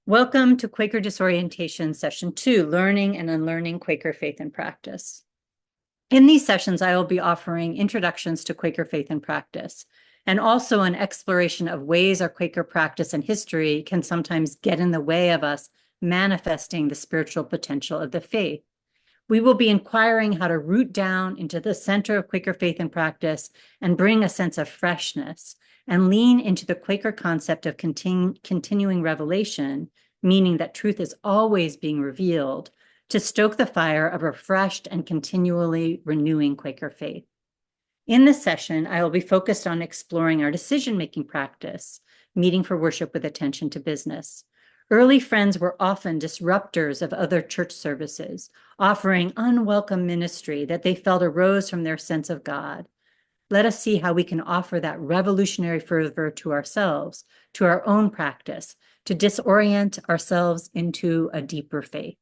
Welcome to Quaker Disorientation Session 2, Learning and Unlearning Quaker Faith and Practice. In these sessions, I will be offering introductions to Quaker faith and practice, and also an exploration of ways our Quaker practice and history can sometimes get in the way of us manifesting the spiritual potential of the faith. We will be inquiring how to root down into the center of Quaker faith and practice and bring a sense of freshness and lean into the Quaker concept of continuing revelation, meaning that truth is always being revealed, to stoke the fire of refreshed and continually renewing Quaker faith. In this session, I will be focused on exploring our decision-making practice, meeting for worship with attention to business. Early friends were often disruptors of other church services, offering unwelcome ministry that they felt arose from their sense of God. Let us see how we can offer that revolutionary fervor to ourselves, to our own practice, to disorient ourselves into a deeper faith.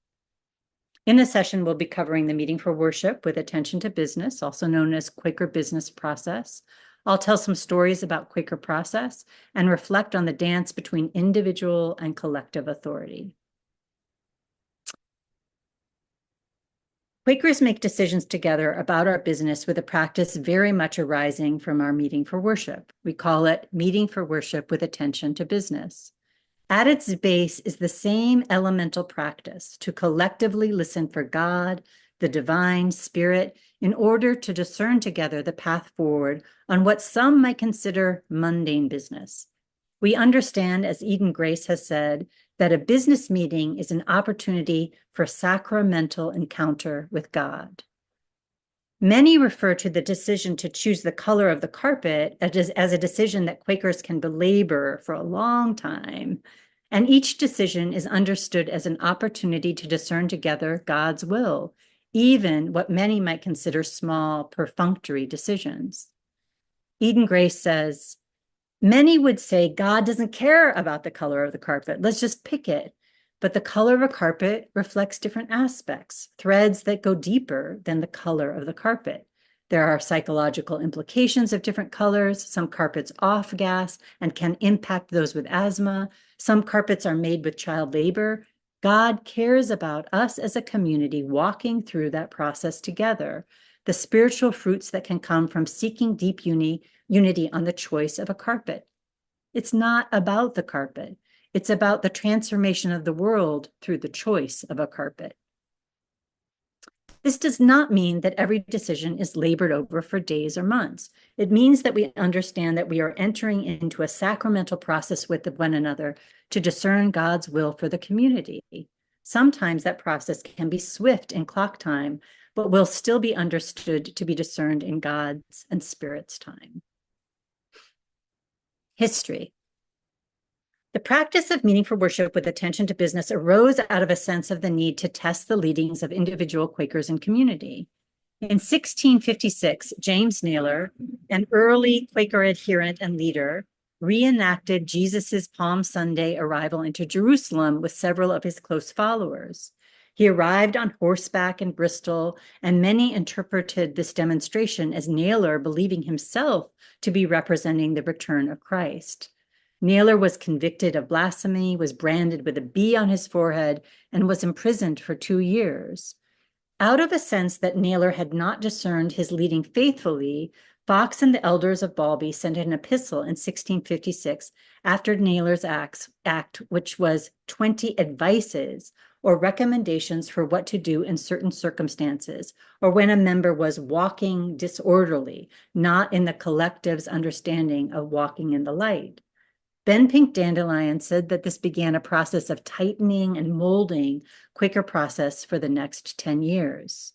In this session, we'll be covering the meeting for worship with attention to business, also known as Quaker business process. I'll tell some stories about Quaker process and reflect on the dance between individual and collective authority. Quakers make decisions together about our business with a practice very much arising from our meeting for worship. We call it meeting for worship with attention to business. At its base is the same elemental practice to collectively listen for God, the divine spirit, in order to discern together the path forward on what some might consider mundane business. We understand, as Eden Grace has said, that a business meeting is an opportunity for sacramental encounter with God. Many refer to the decision to choose the color of the carpet as a decision that Quakers can belabor for a long time, and each decision is understood as an opportunity to discern together God's will, even what many might consider small, perfunctory decisions. Eden Grace says, many would say God doesn't care about the color of the carpet. Let's just pick it. But the color of a carpet reflects different aspects, threads that go deeper than the color of the carpet. There are psychological implications of different colors. Some carpets off gas and can impact those with asthma. Some carpets are made with child labor. God cares about us as a community walking through that process together, the spiritual fruits that can come from seeking deep unity on the choice of a carpet. It's not about the carpet. It's about the transformation of the world through the choice of a carpet. This does not mean that every decision is labored over for days or months. It means that we understand that we are entering into a sacramental process with one another to discern God's will for the community. Sometimes that process can be swift in clock time, but will still be understood to be discerned in God's and Spirit's time. History. The practice of meeting for worship with attention to business arose out of a sense of the need to test the leadings of individual Quakers and community. In 1656, James Naylor, an early Quaker adherent and leader, reenacted Jesus's Palm Sunday arrival into Jerusalem with several of his close followers. He arrived on horseback in Bristol, and many interpreted this demonstration as Naylor believing himself to be representing the return of Christ. Naylor was convicted of blasphemy, was branded with a B on his forehead, and was imprisoned for 2 years. Out of a sense that Naylor had not discerned his leading faithfully, Fox and the elders of Balby sent an epistle in 1656 after Naylor's act, which was 20 advices or recommendations for what to do in certain circumstances, or when a member was walking disorderly, not in the collective's understanding of walking in the light. Ben Pink Dandelion said that this began a process of tightening and molding Quaker process for the next 10 years.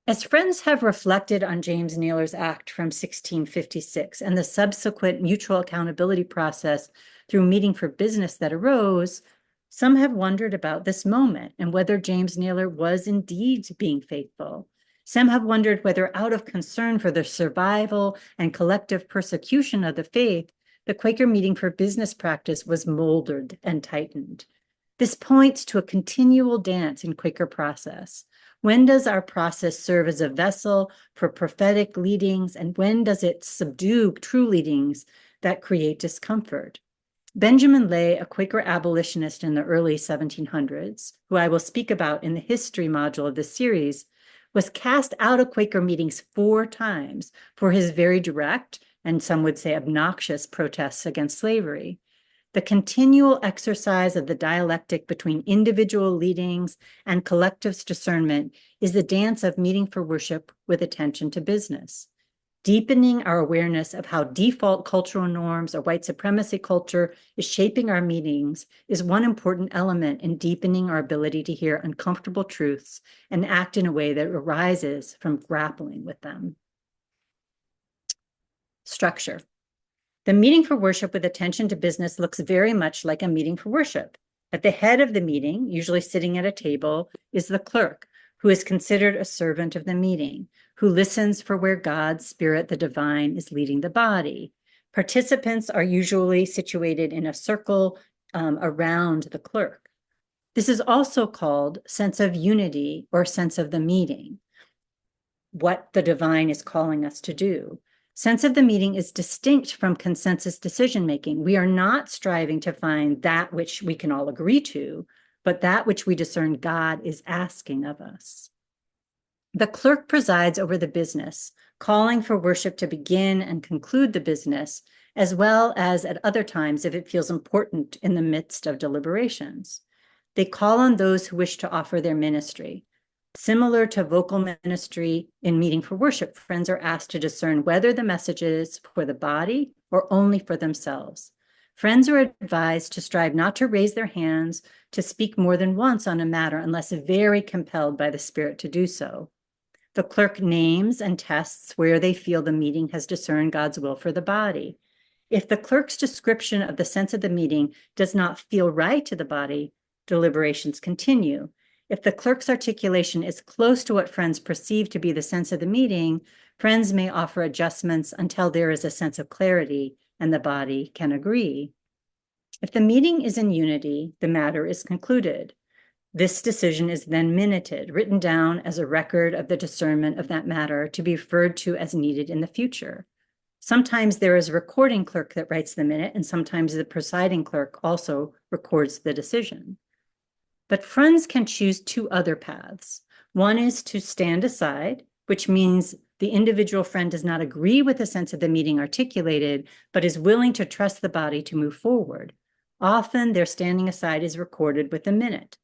As friends have reflected on James Naylor's act from 1656 and the subsequent mutual accountability process through meeting for business that arose, some have wondered about this moment and whether James Naylor was indeed being faithful. Some have wondered whether, out of concern for the survival and collective persecution of the faith, the Quaker meeting for business practice was molded and tightened. This points to a continual dance in Quaker process. When does our process serve as a vessel for prophetic leadings, and when does it subdue true leadings that create discomfort? Benjamin Lay, a Quaker abolitionist in the early 1700s, who I will speak about in the history module of this series, was cast out of Quaker meetings 4 times for his very direct, and some would say obnoxious, protests against slavery. The continual exercise of the dialectic between individual leadings and collective discernment is the dance of meeting for worship with attention to business. Deepening our awareness of how default cultural norms or white supremacy culture is shaping our meetings is one important element in deepening our ability to hear uncomfortable truths and act in a way that arises from grappling with them. Structure. The meeting for worship with attention to business looks very much like a meeting for worship. At the head of the meeting, usually sitting at a table, is the clerk, who is considered a servant of the meeting, who listens for where God's Spirit, the divine, is leading the body. Participants are usually situated in a circle around the clerk. This is also called sense of unity or sense of the meeting, what the divine is calling us to do. Sense of the meeting is distinct from consensus decision-making. We are not striving to find that which we can all agree to, but that which we discern God is asking of us. The clerk presides over the business, calling for worship to begin and conclude the business, as well as at other times if it feels important in the midst of deliberations. They call on those who wish to offer their ministry. Similar to vocal ministry in meeting for worship, friends are asked to discern whether the message is for the body or only for themselves. Friends are advised to strive not to raise their hands to speak more than once on a matter unless very compelled by the Spirit to do so. The clerk names and tests where they feel the meeting has discerned God's will for the body. If the clerk's description of the sense of the meeting does not feel right to the body, deliberations continue. If the clerk's articulation is close to what friends perceive to be the sense of the meeting, friends may offer adjustments until there is a sense of clarity and the body can agree. If the meeting is in unity, the matter is concluded. This decision is then minuted, written down as a record of the discernment of that matter to be referred to as needed in the future. Sometimes there is a recording clerk that writes the minute, and sometimes the presiding clerk also records the decision. But friends can choose 2 other paths. One is to stand aside, which means the individual friend does not agree with the sense of the meeting articulated, but is willing to trust the body to move forward. Often their standing aside is recorded with a minute.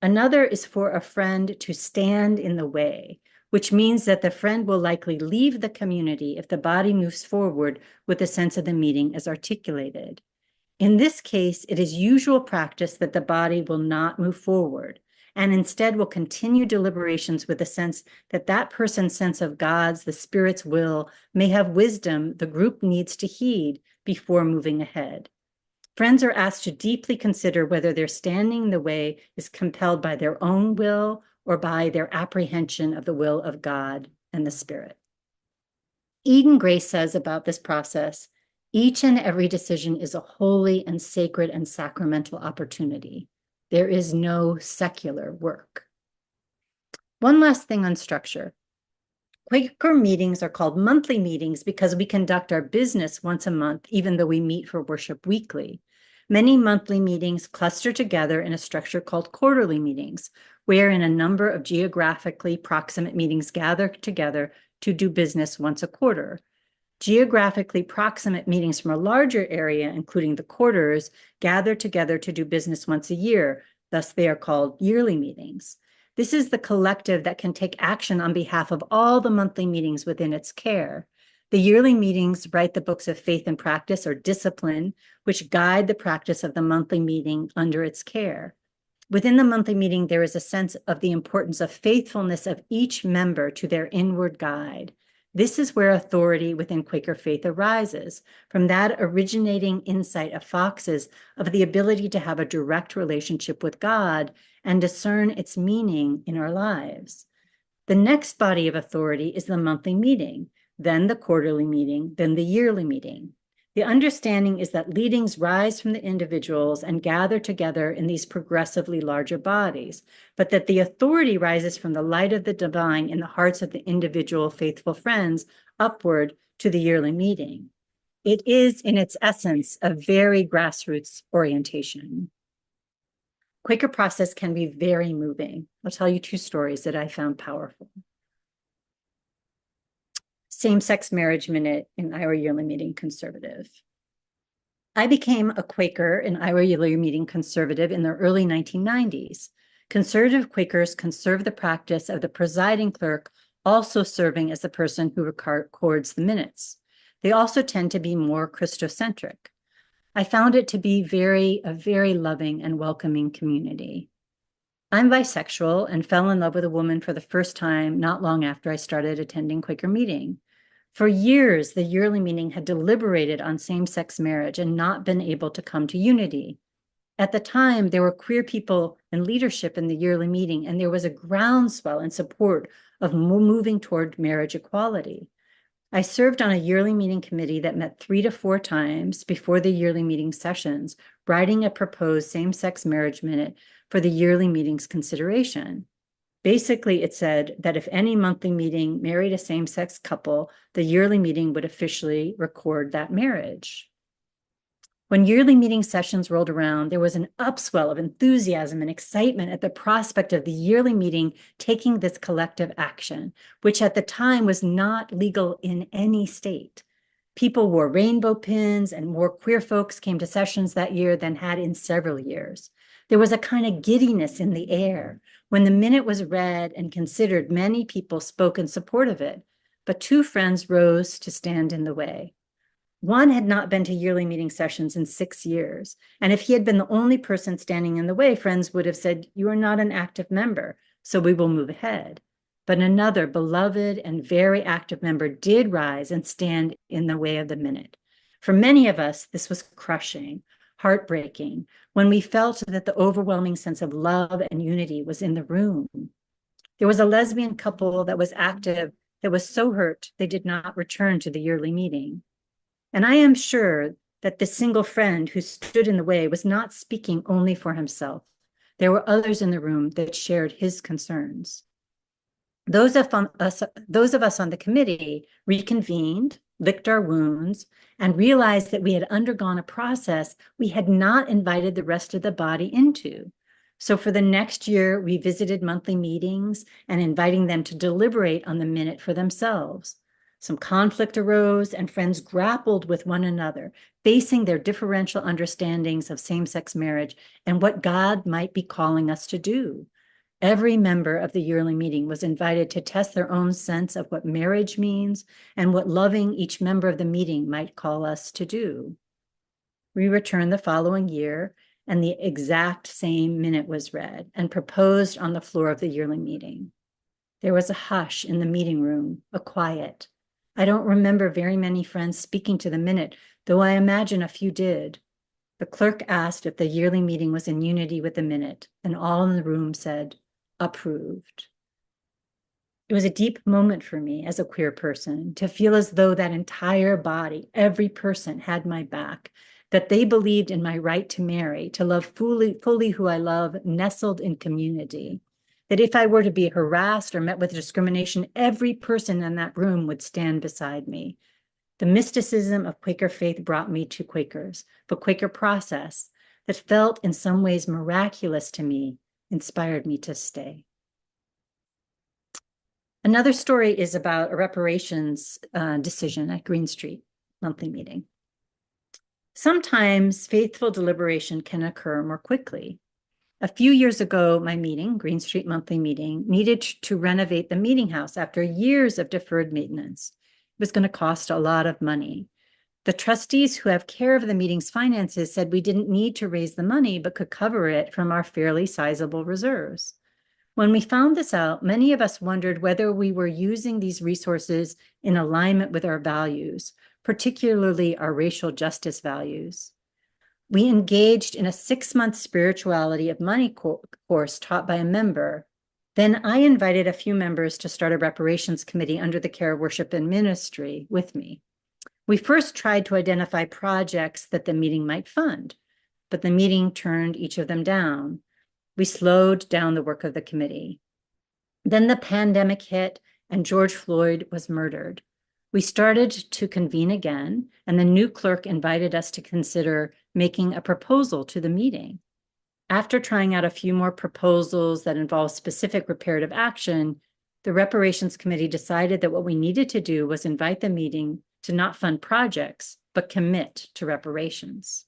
Another is for a friend to stand in the way, which means that the friend will likely leave the community if the body moves forward with the sense of the meeting as articulated. In this case, it is usual practice that the body will not move forward and instead will continue deliberations with the sense that that person's sense of God's, the Spirit's will, may have wisdom the group needs to heed before moving ahead. Friends are asked to deeply consider whether their standing in the way is compelled by their own will or by their apprehension of the will of God and the Spirit. Eden Grace says about this process, each and every decision is a holy and sacred and sacramental opportunity. There is no secular work. One last thing on structure. Quaker meetings are called monthly meetings because we conduct our business once a month, even though we meet for worship weekly. Many monthly meetings cluster together in a structure called quarterly meetings, wherein a number of geographically proximate meetings gather together to do business once a quarter. Geographically proximate meetings from a larger area, including the quarters, gather together to do business once a year. Thus, they are called yearly meetings. This is the collective that can take action on behalf of all the monthly meetings within its care. The yearly meetings write the books of faith and practice or discipline, which guide the practice of the monthly meeting under its care. Within the monthly meeting, there is a sense of the importance of faithfulness of each member to their inward guide. This is where authority within Quaker faith arises, from that originating insight of Fox's of the ability to have a direct relationship with God and discern its meaning in our lives. The next body of authority is the monthly meeting, then the quarterly meeting, then the yearly meeting. The understanding is that leadings rise from the individuals and gather together in these progressively larger bodies, but that the authority rises from the light of the divine in the hearts of the individual faithful friends upward to the yearly meeting. It is, in its essence, a very grassroots orientation. Quaker process can be very moving. I'll tell you two stories that I found powerful. Same-sex marriage minute in Iowa Yearly Meeting Conservative. I became a Quaker in Iowa Yearly Meeting Conservative in the early 1990s. Conservative Quakers conserve the practice of the presiding clerk also serving as the person who records the minutes. They also tend to be more Christocentric. I found it to be a very loving and welcoming community. I'm bisexual and fell in love with a woman for the first time not long after I started attending Quaker meeting. For years, the yearly meeting had deliberated on same-sex marriage and not been able to come to unity. At the time, there were queer people in leadership in the yearly meeting, and there was a groundswell in support of moving toward marriage equality. I served on a yearly meeting committee that met 3 to 4 times before the yearly meeting sessions, writing a proposed same-sex marriage minute for the yearly meeting's consideration. Basically, it said that if any monthly meeting married a same-sex couple, the yearly meeting would officially record that marriage. When yearly meeting sessions rolled around, there was an upswell of enthusiasm and excitement at the prospect of the yearly meeting taking this collective action, which at the time was not legal in any state. People wore rainbow pins and more queer folks came to sessions that year than had in several years. There was a kind of giddiness in the air. When the minute was read and considered, many people spoke in support of it, but 2 friends rose to stand in the way. One had not been to yearly meeting sessions in 6 years, and if he had been the only person standing in the way, friends would have said, "You are not an active member, so we will move ahead." But another beloved and very active member did rise and stand in the way of the minute. For many of us, this was crushing, heartbreaking, when we felt that the overwhelming sense of love and unity was in the room. There was a lesbian couple that was active that was so hurt they did not return to the yearly meeting. And I am sure that the single friend who stood in the way was not speaking only for himself. There were others in the room that shared his concerns. Those of us on the committee reconvened, licked our wounds, and realized that we had undergone a process we had not invited the rest of the body into. So for the next year, we visited monthly meetings and inviting them to deliberate on the minute for themselves. Some conflict arose and friends grappled with one another, facing their differential understandings of same-sex marriage and what God might be calling us to do. Every member of the yearly meeting was invited to test their own sense of what marriage means and what loving each member of the meeting might call us to do. We returned the following year, and the exact same minute was read and proposed on the floor of the yearly meeting. There was a hush in the meeting room, a quiet. I don't remember very many friends speaking to the minute, though I imagine a few did. The clerk asked if the yearly meeting was in unity with the minute, and all in the room said, "Approved." It was a deep moment for me as a queer person to feel as though that entire body, every person had my back, that they believed in my right to marry, to love fully who I love, nestled in community. That if I were to be harassed or met with discrimination, every person in that room would stand beside me. The mysticism of Quaker faith brought me to Quakers, but Quaker process that felt in some ways miraculous to me inspired me to stay. Another story is about a reparations decision at Green Street monthly meeting. Sometimes faithful deliberation can occur more quickly. A few years ago, my meeting, Green Street monthly meeting, needed to renovate the meeting house after years of deferred maintenance. It was going to cost a lot of money. The trustees who have care of the meeting's finances said we didn't need to raise the money, but could cover it from our fairly sizable reserves. When we found this out, many of us wondered whether we were using these resources in alignment with our values, particularly our racial justice values. We engaged in a 6-month spirituality of money course taught by a member. Then I invited a few members to start a reparations committee under the care of worship and ministry with me. We first tried to identify projects that the meeting might fund, but the meeting turned each of them down. We slowed down the work of the committee. Then the pandemic hit and George Floyd was murdered. We started to convene again, and the new clerk invited us to consider making a proposal to the meeting. After trying out a few more proposals that involved specific reparative action, the Reparations Committee decided that what we needed to do was invite the meeting to not fund projects, but commit to reparations.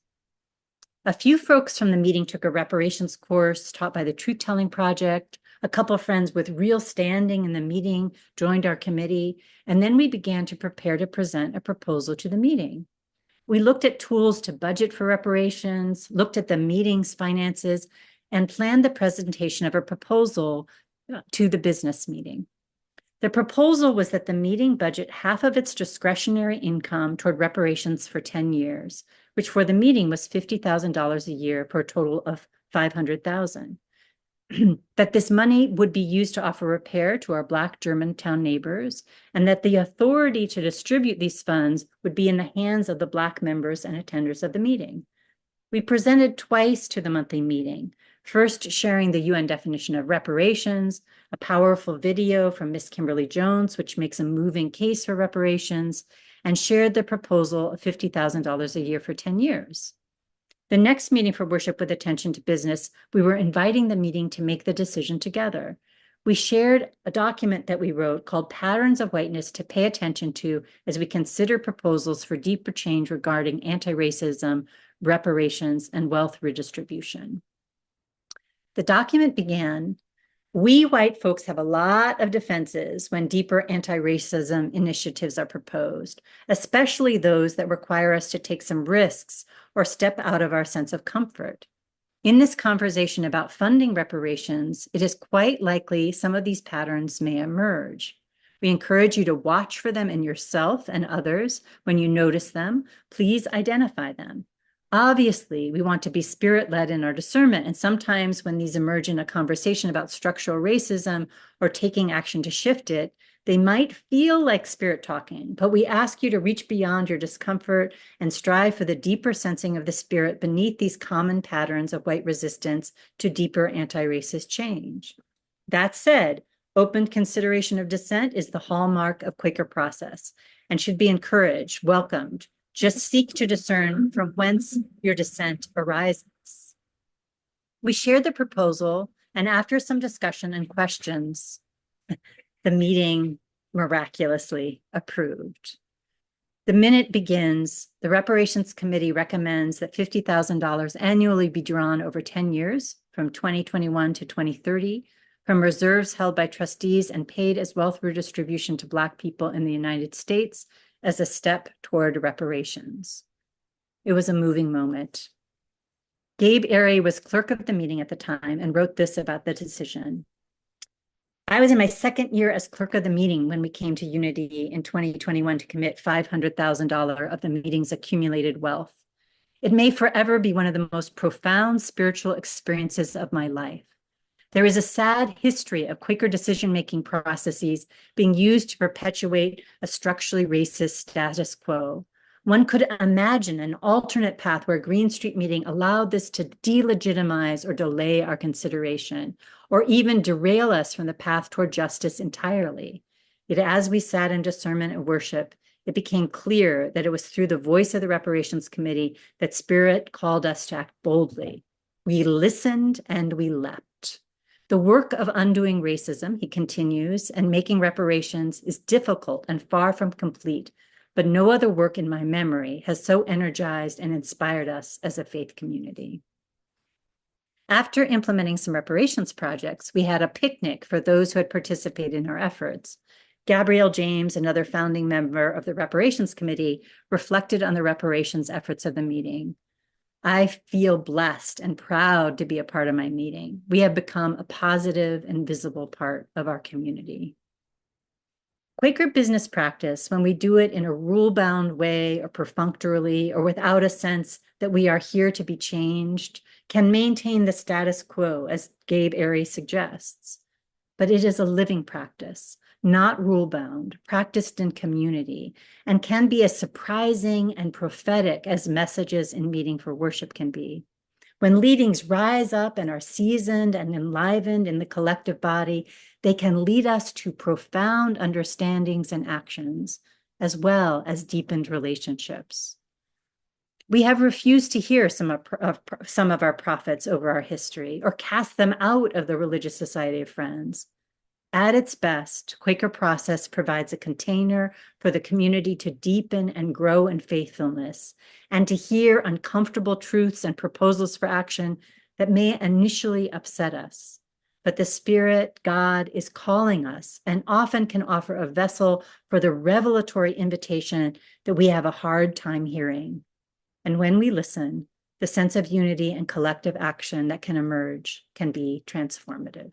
A few folks from the meeting took a reparations course taught by the Truth Telling Project. A couple of friends with real standing in the meeting joined our committee, and then we began to prepare to present a proposal to the meeting. We looked at tools to budget for reparations, looked at the meeting's finances, and planned the presentation of a proposal to the business meeting. The proposal was that the meeting budget half of its discretionary income toward reparations for 10 years, which for the meeting was $50,000 a year for a total of $500,000. That this money would be used to offer repair to our Black Germantown neighbors, and that the authority to distribute these funds would be in the hands of the Black members and attenders of the meeting. We presented twice to the monthly meeting, first sharing the UN definition of reparations, a powerful video from Miss Kimberly Jones, which makes a moving case for reparations, and shared the proposal of $50,000 a year for 10 years. The next meeting for Worship with Attention to Business, we were inviting the meeting to make the decision together. We shared a document that we wrote called Patterns of Whiteness to Pay Attention to as we consider proposals for deeper change regarding anti-racism, reparations, and wealth redistribution. The document began, "We white folks have a lot of defenses when deeper anti-racism initiatives are proposed, especially those that require us to take some risks or step out of our sense of comfort. In this conversation about funding reparations, it is quite likely some of these patterns may emerge. We encourage you to watch for them in yourself and others. When you notice them, please identify them. Obviously, we want to be spirit-led in our discernment, and sometimes when these emerge in a conversation about structural racism or taking action to shift it, they might feel like spirit talking, but we ask you to reach beyond your discomfort and strive for the deeper sensing of the spirit beneath these common patterns of white resistance to deeper anti-racist change. That said, open consideration of dissent is the hallmark of Quaker process and should be encouraged, welcomed. Just seek to discern from whence your dissent arises." We shared the proposal, and after some discussion and questions, the meeting miraculously approved. The minute begins, the Reparations Committee recommends that $50,000 annually be drawn over 10 years from 2021 to 2030 from reserves held by trustees and paid as wealth redistribution to Black people in the United States as a step toward reparations. It was a moving moment. Gabe Airy was clerk of the meeting at the time and wrote this about the decision. "I was in my second year as clerk of the meeting when we came to Unity in 2021 to commit $500,000 of the meeting's accumulated wealth. It may forever be one of the most profound spiritual experiences of my life. There is a sad history of Quaker decision-making processes being used to perpetuate a structurally racist status quo. One could imagine an alternate path where Green Street meeting allowed this to delegitimize or delay our consideration, or even derail us from the path toward justice entirely. Yet as we sat in discernment and worship, it became clear that it was through the voice of the Reparations Committee that Spirit called us to act boldly. We listened and we leapt. The work of undoing racism," he continues, "and making reparations is difficult and far from complete, but no other work in my memory has so energized and inspired us as a faith community." After implementing some reparations projects, we had a picnic for those who had participated in our efforts. Gabrielle James, another founding member of the Reparations Committee, reflected on the reparations efforts of the meeting. "I feel blessed and proud to be a part of my meeting. We have become a positive and visible part of our community." Quaker business practice, when we do it in a rule-bound way or perfunctorily or without a sense that we are here to be changed, can maintain the status quo, as Gabe Airy suggests. But it is a living practice, not rule-bound, practiced in community, and can be as surprising and prophetic as messages in meeting for worship can be. When leadings rise up and are seasoned and enlivened in the collective body, they can lead us to profound understandings and actions. as well as deepened relationships. We have refused to hear some of our prophets over our history or cast them out of the Religious Society of Friends. At its best, Quaker Process provides a container for the community to deepen and grow in faithfulness and to hear uncomfortable truths and proposals for action that may initially upset us. But the Spirit, God, is calling us and often can offer a vessel for the revelatory invitation that we have a hard time hearing. And when we listen, the sense of unity and collective action that can emerge can be transformative.